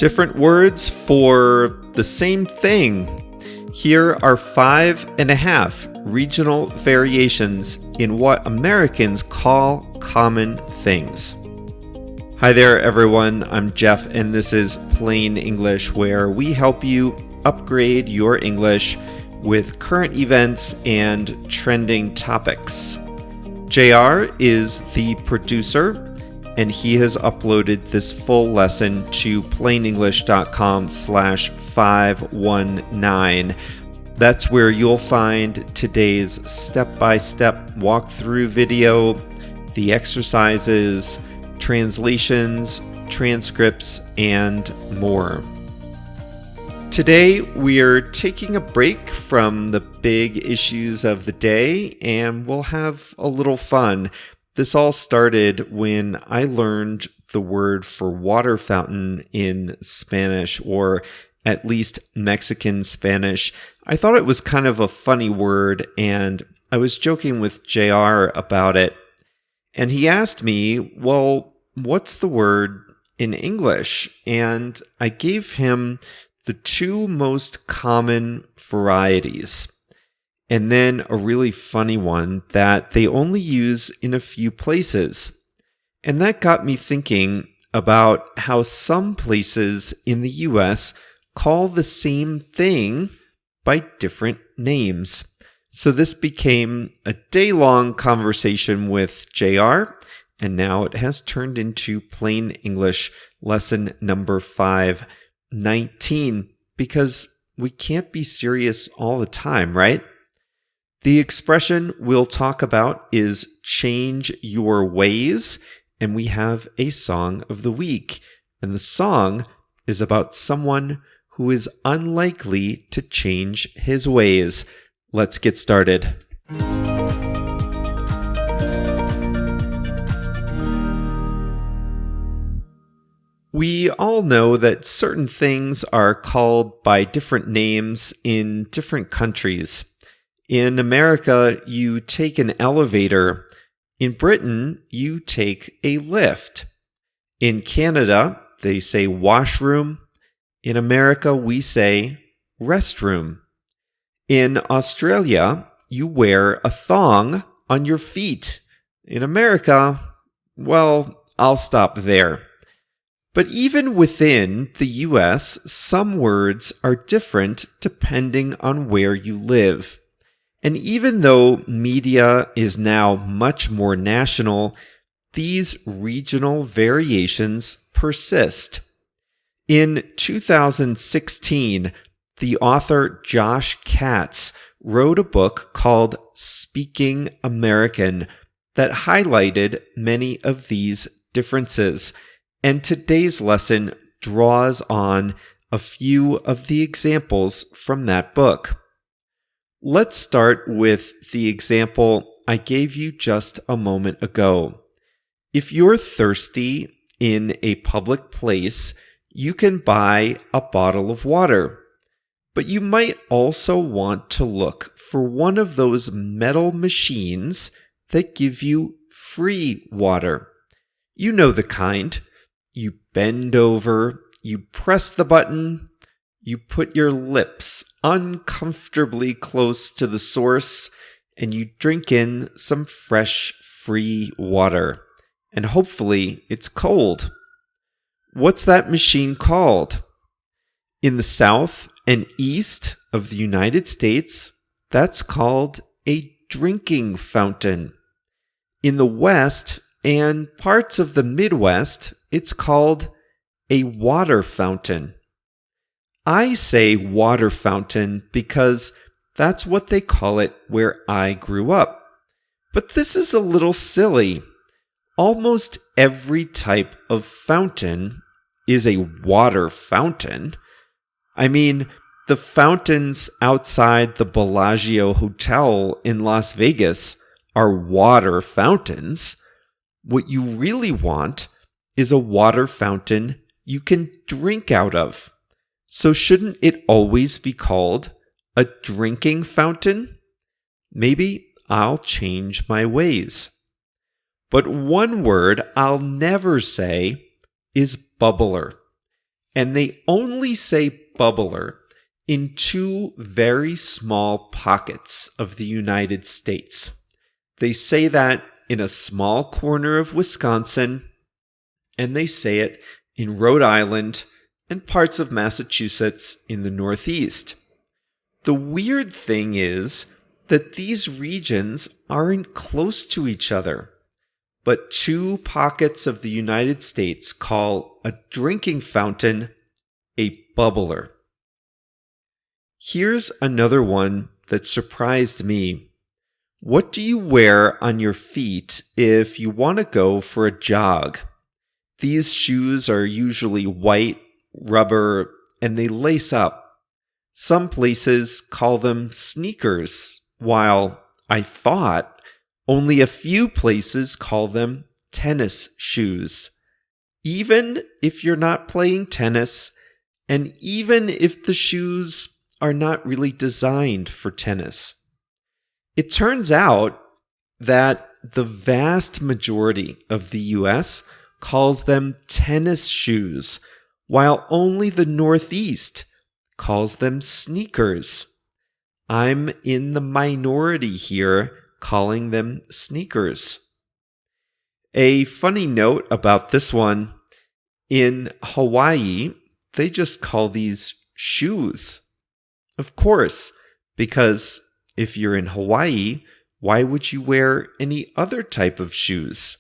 Different words for the same thing. Here are 5.5 regional variations in what Americans call common things. Hi there, everyone. I'm Jeff, and this is Plain English, where we help you upgrade your English with current events and trending topics. JR is the producer, and he has uploaded this full lesson to plainenglish.com/519. That's where you'll find today's step-by-step walkthrough video, the exercises, translations, transcripts, and more. Today, we're taking a break from the big issues of the day, and we'll have a little fun. This all started when I learned the word for water fountain in Spanish, or at least Mexican Spanish. I thought it was kind of a funny word, and I was joking with JR about it. And he asked me, well, what's the word in English? And I gave him the two most common varieties, and then a really funny one that they only use in a few places. And that got me thinking about how some places in the US call the same thing by different names. So this became a day-long conversation with JR, and now it has turned into Plain English lesson number 519, because we can't be serious all the time, right? The expression we'll talk about is change your ways, and we have a song of the week. And the song is about someone who is unlikely to change his ways. Let's get started. We all know that certain things are called by different names in different countries. In America, you take an elevator. In Britain, you take a lift. In Canada, they say washroom. In America, we say restroom. In Australia, you wear a thong on your feet. In America, well, I'll stop there. But even within the US, some words are different depending on where you live. And even though media is now much more national, these regional variations persist. In 2016, the author Josh Katz wrote a book called Speaking American that highlighted many of these differences. And today's lesson draws on a few of the examples from that book. Let's start with the example I gave you just a moment ago. If you're thirsty in a public place, you can buy a bottle of water. But you might also want to look for one of those metal machines that give you free water. You know the kind. You bend over, you press the button, you put your lips uncomfortably close to the source, and you drink in some fresh, free water. And hopefully it's cold. What's that machine called? In the south and east of the United States, that's called a drinking fountain. In the west and parts of the Midwest, it's called a water fountain. I say water fountain because that's what they call it where I grew up. But this is a little silly. Almost every type of fountain is a water fountain. I mean, the fountains outside the Bellagio Hotel in Las Vegas are water fountains. What you really want is a water fountain you can drink out of. So shouldn't it always be called a drinking fountain? Maybe I'll change my ways. But one word I'll never say is bubbler. And they only say bubbler in two very small pockets of the United States. They say that in a small corner of Wisconsin, and they say it in Rhode Island and parts of Massachusetts in the Northeast. The weird thing is that these regions aren't close to each other, but two pockets of the United States call a drinking fountain a bubbler. Here's another one that surprised me. What do you wear on your feet if you want to go for a jog? These shoes are usually white, rubber, and they lace up. Some places call them sneakers, while I thought only a few places call them tennis shoes. Even if you're not playing tennis, and even if the shoes are not really designed for tennis. It turns out that the vast majority of the US calls them tennis shoes, while only the Northeast calls them sneakers. I'm in the minority here calling them sneakers. A funny note about this one, in Hawaii, they just call these shoes. Of course, because if you're in Hawaii, why would you wear any other type of shoes?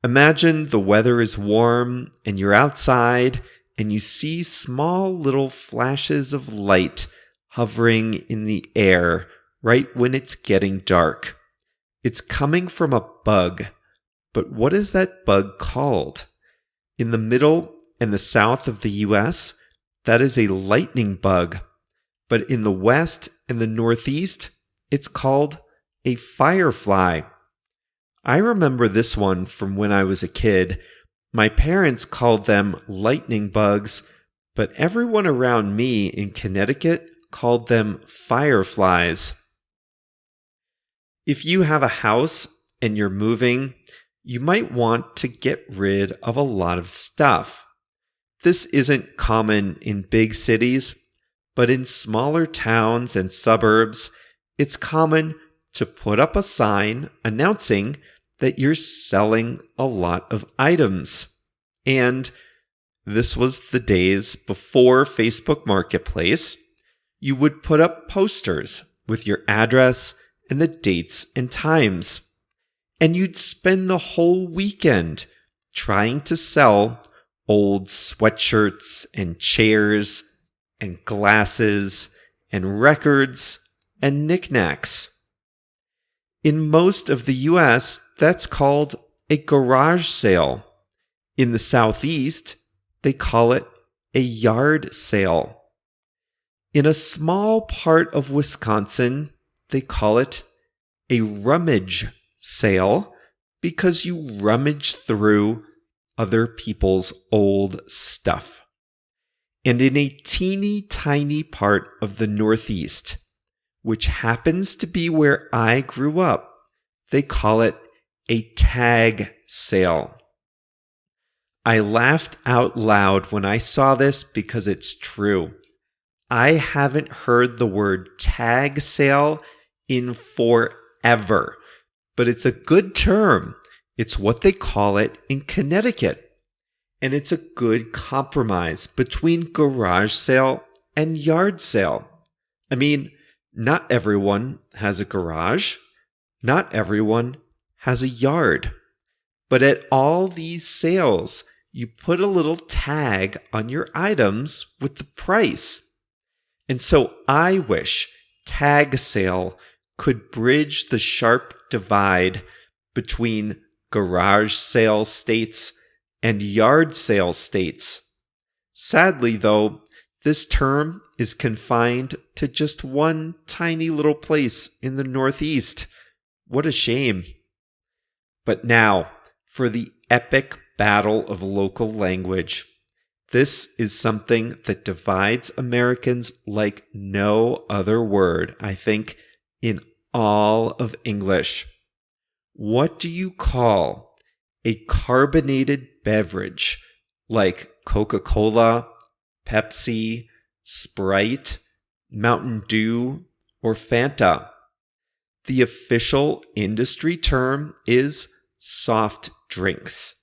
Imagine the weather is warm and you're outside and you see small little flashes of light hovering in the air right when it's getting dark. It's coming from a bug, but what is that bug called? In the middle and the south of the US, that is a lightning bug. But in the west and the northeast, it's called a firefly. I remember this one from when I was a kid. My parents called them lightning bugs, but everyone around me in Connecticut called them fireflies. If you have a house and you're moving, you might want to get rid of a lot of stuff. This isn't common in big cities, but in smaller towns and suburbs, it's common to put up a sign announcing that you're selling a lot of items. And this was the days before Facebook Marketplace. You would put up posters with your address and the dates and times. And you'd spend the whole weekend trying to sell old sweatshirts and chairs and glasses and records and knickknacks. In most of the US, that's called a garage sale. In the Southeast, they call it a yard sale. In a small part of Wisconsin, they call it a rummage sale because you rummage through other people's old stuff. And in a teeny tiny part of the Northeast, which happens to be where I grew up, they call it a tag sale. I laughed out loud when I saw this because it's true. I haven't heard the word tag sale in forever, but it's a good term. It's what they call it in Connecticut. And it's a good compromise between garage sale and yard sale. I mean, not everyone has a garage. Not everyone has a yard. But at all these sales, you put a little tag on your items with the price. And so I wish tag sale could bridge the sharp divide between garage sale states and yard sale states. Sadly, though, this term is confined to just one tiny little place in the Northeast. What a shame. But now, for the epic battle of local language. This is something that divides Americans like no other word, I think, in all of English. What do you call a carbonated beverage like Coca-Cola, Pepsi, Sprite, Mountain Dew, or Fanta. The official industry term is soft drinks.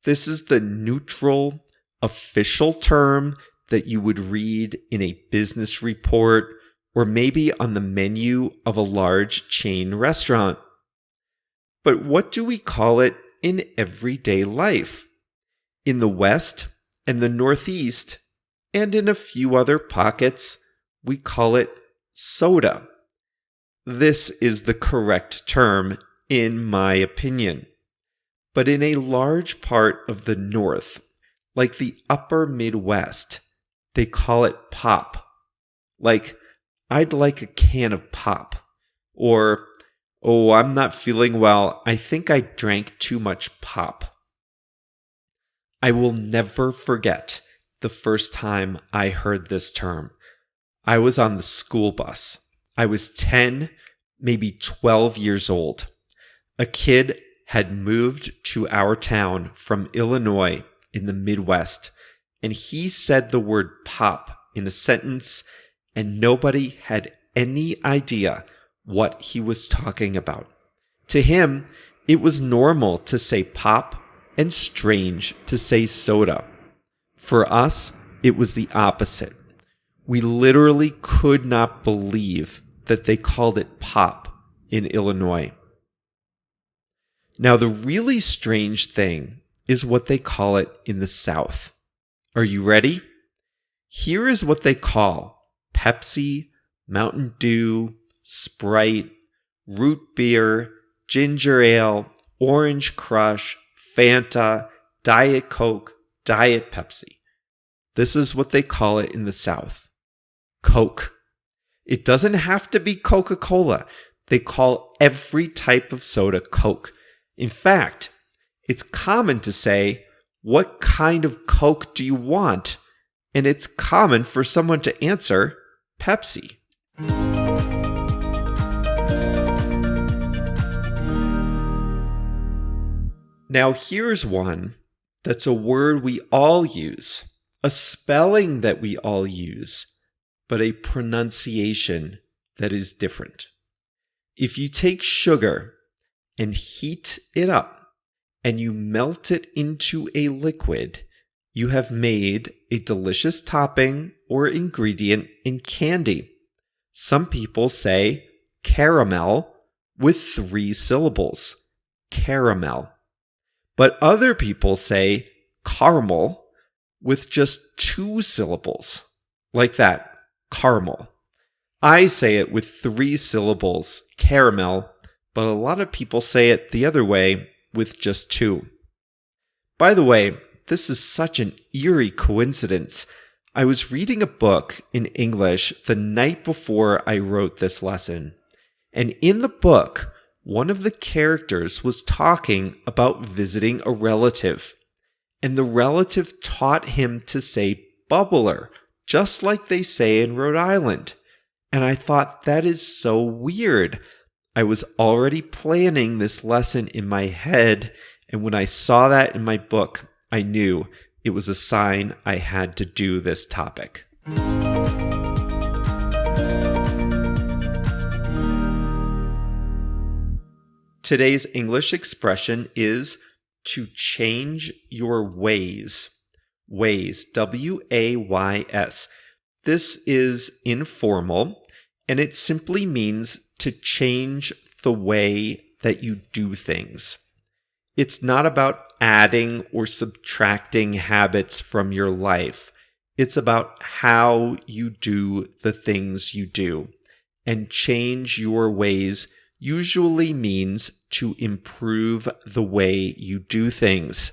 This is the neutral, official term that you would read in a business report or maybe on the menu of a large chain restaurant. But what do we call it in everyday life? In the West and the Northeast, and in a few other pockets, we call it soda. This is the correct term, in my opinion. But in a large part of the North, like the upper Midwest, they call it pop. Like, I'd like a can of pop. Or, oh, I'm not feeling well. I think I drank too much pop. I will never forget the first time I heard this term. I was on the school bus. I was 10, maybe 12 years old. A kid had moved to our town from Illinois in the Midwest, and he said the word pop in a sentence, and nobody had any idea what he was talking about. To him, it was normal to say pop and strange to say soda. For us, it was the opposite. We literally could not believe that they called it pop in Illinois. Now, the really strange thing is what they call it in the South. Are you ready? Here is what they call Pepsi, Mountain Dew, Sprite, root beer, ginger ale, orange crush, Fanta, Diet Coke, Diet Pepsi. This is what they call it in the South. Coke. It doesn't have to be Coca-Cola. They call every type of soda Coke. In fact, it's common to say, "What kind of Coke do you want?" And it's common for someone to answer, "Pepsi." Now here's one that's a word we all use, a spelling that we all use, but a pronunciation that is different. If you take sugar and heat it up and you melt it into a liquid, you have made a delicious topping or ingredient in candy. Some people say caramel with 3 syllables, caramel. But other people say caramel with just 2 syllables, like that, caramel. I say it with 3 syllables, caramel, but a lot of people say it the other way with just 2. By the way, this is such an eerie coincidence. I was reading a book in English the night before I wrote this lesson, and in the book, one of the characters was talking about visiting a relative, and the relative taught him to say bubbler, just like they say in Rhode Island. And I thought, that is so weird. I was already planning this lesson in my head, and when I saw that in my book, I knew it was a sign I had to do this topic. Today's English expression is to change your ways. Ways, W-A-Y-S. This is informal, and it simply means to change the way that you do things. It's not about adding or subtracting habits from your life. It's about how you do the things you do. And change your ways usually means to improve the way you do things.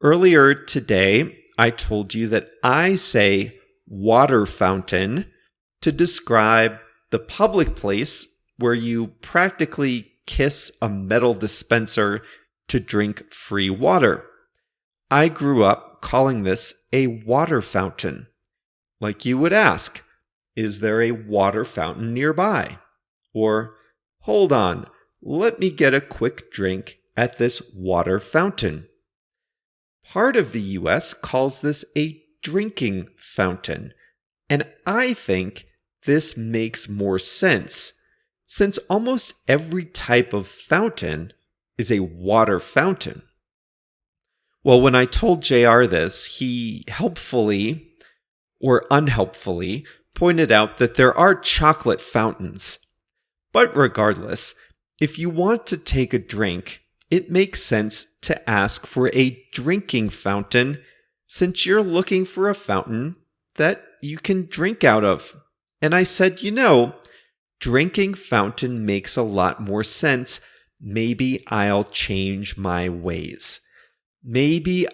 Earlier today, I told you that I say water fountain to describe the public place where you practically kiss a metal dispenser to drink free water. I grew up calling this a water fountain. Like you would ask, is there a water fountain nearby? Or, hold on, let me get a quick drink at this water fountain. Part of the US calls this a drinking fountain, and I think this makes more sense, since almost every type of fountain is a water fountain. Well, when I told JR this, he helpfully or unhelpfully pointed out that there are chocolate fountains. But regardless, if you want to take a drink, it makes sense to ask for a drinking fountain since you're looking for a fountain that you can drink out of. And I said, drinking fountain makes a lot more sense. Maybe I'll change my ways. Maybe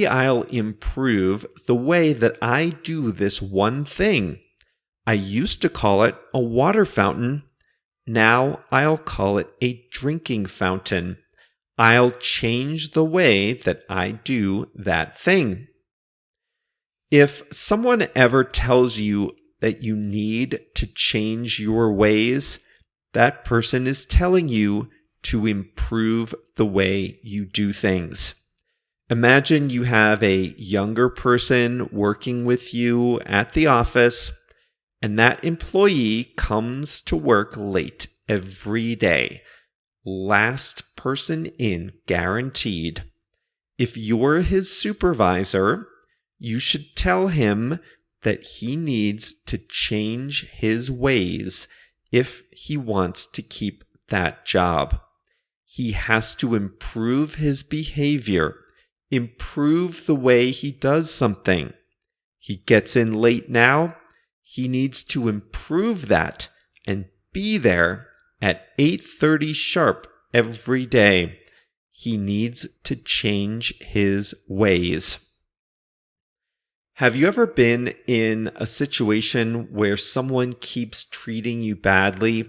I'll improve the way that I do this one thing. I used to call it a water fountain. Now I'll call it a drinking fountain. I'll change the way that I do that thing. If someone ever tells you that you need to change your ways, that person is telling you to improve the way you do things. Imagine you have a younger person working with you at the office, and that employee comes to work late every day. Last person in, guaranteed. If you're his supervisor, you should tell him that he needs to change his ways if he wants to keep that job. He has to improve his behavior, improve the way he does something. He gets in late now. He needs to improve that and be there at 8:30 sharp every day. He needs to change his ways. Have you ever been in a situation where someone keeps treating you badly?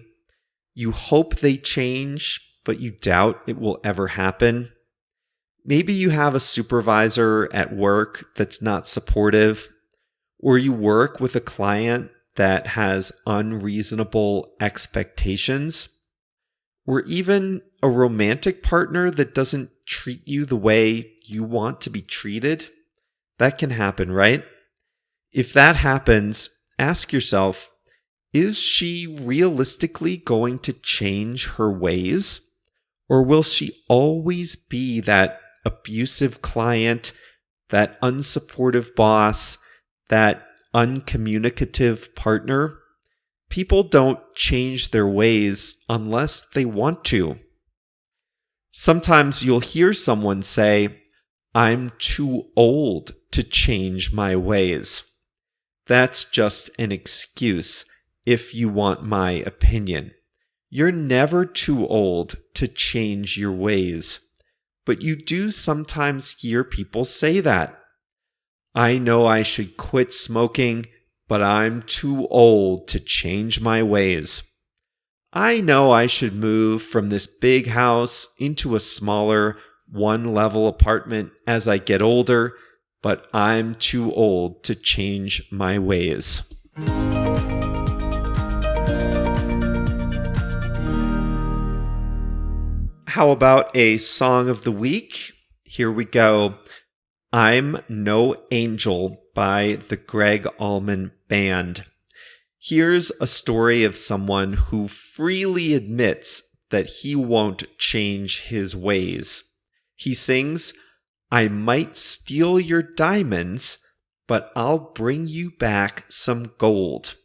You hope they change, but you doubt it will ever happen. Maybe you have a supervisor at work that's not supportive, or you work with a client that has unreasonable expectations, or even a romantic partner that doesn't treat you the way you want to be treated. That can happen, right? If that happens, ask yourself, is she realistically going to change her ways? Or will she always be that abusive client, that unsupportive boss, that uncommunicative partner? People don't change their ways unless they want to. Sometimes you'll hear someone say, "I'm too old to change my ways." That's just an excuse if you want my opinion. You're never too old to change your ways, but you do sometimes hear people say that. "I know I should quit smoking, but I'm too old to change my ways. I know I should move from this big house into a smaller, one-level apartment as I get older, but I'm too old to change my ways." How about a song of the week? Here we go. "I'm No Angel" by the Greg Allman Band. Here's a story of someone who freely admits that he won't change his ways. He sings, "I might steal your diamonds, but I'll bring you back some gold."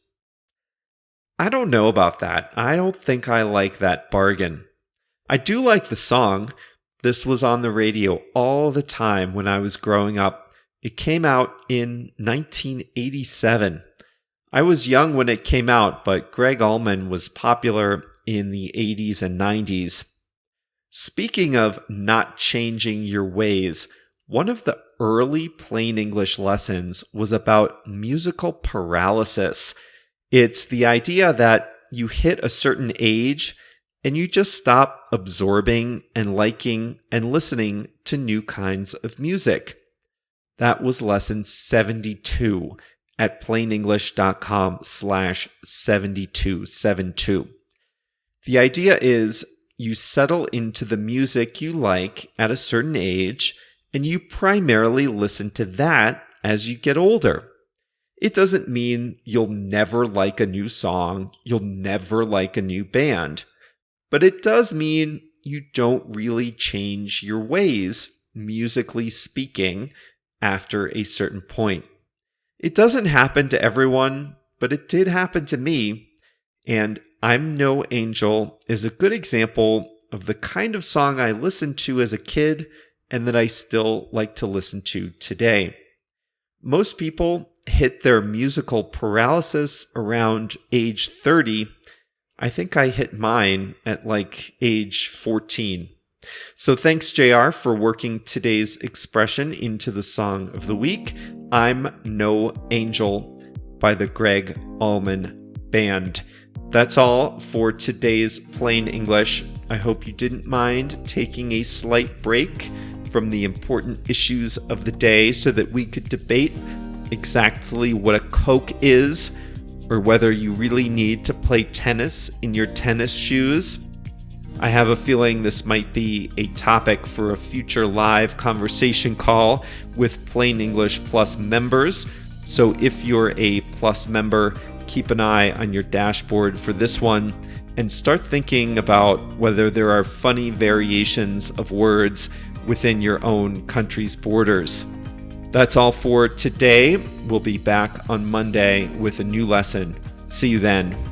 I don't know about that. I don't think I like that bargain. I do like the song. This was on the radio all the time when I was growing up. It came out in 1987. I was young when it came out, but Greg Allman was popular in the 80s and 90s. Speaking of not changing your ways, one of the early plain English lessons was about musical paralysis. It's the idea that you hit a certain age and you just stop absorbing and liking and listening to new kinds of music. That was lesson 72 at plainenglish.com/7272. The idea is you settle into the music you like at a certain age, and you primarily listen to that as you get older. It doesn't mean you'll never like a new song, you'll never like a new band, but it does mean you don't really change your ways, musically speaking, after a certain point. It doesn't happen to everyone, but it did happen to me, and I'm No Angel is a good example of the kind of song I listened to as a kid and that I still like to listen to today. Most people hit their musical paralysis around age 30. I think I hit mine at like age 14. So thanks, JR, for working today's expression into the song of the week. I'm No Angel by the Greg Allman Band. That's all for today's Plain English. I hope you didn't mind taking a slight break from the important issues of the day so that we could debate exactly what a Coke is, or whether you really need to play tennis in your tennis shoes. I have a feeling this might be a topic for a future live conversation call with Plain English Plus members. So if you're a Plus member, keep an eye on your dashboard for this one and start thinking about whether there are funny variations of words within your own country's borders. That's all for today. We'll be back on Monday with a new lesson. See you then.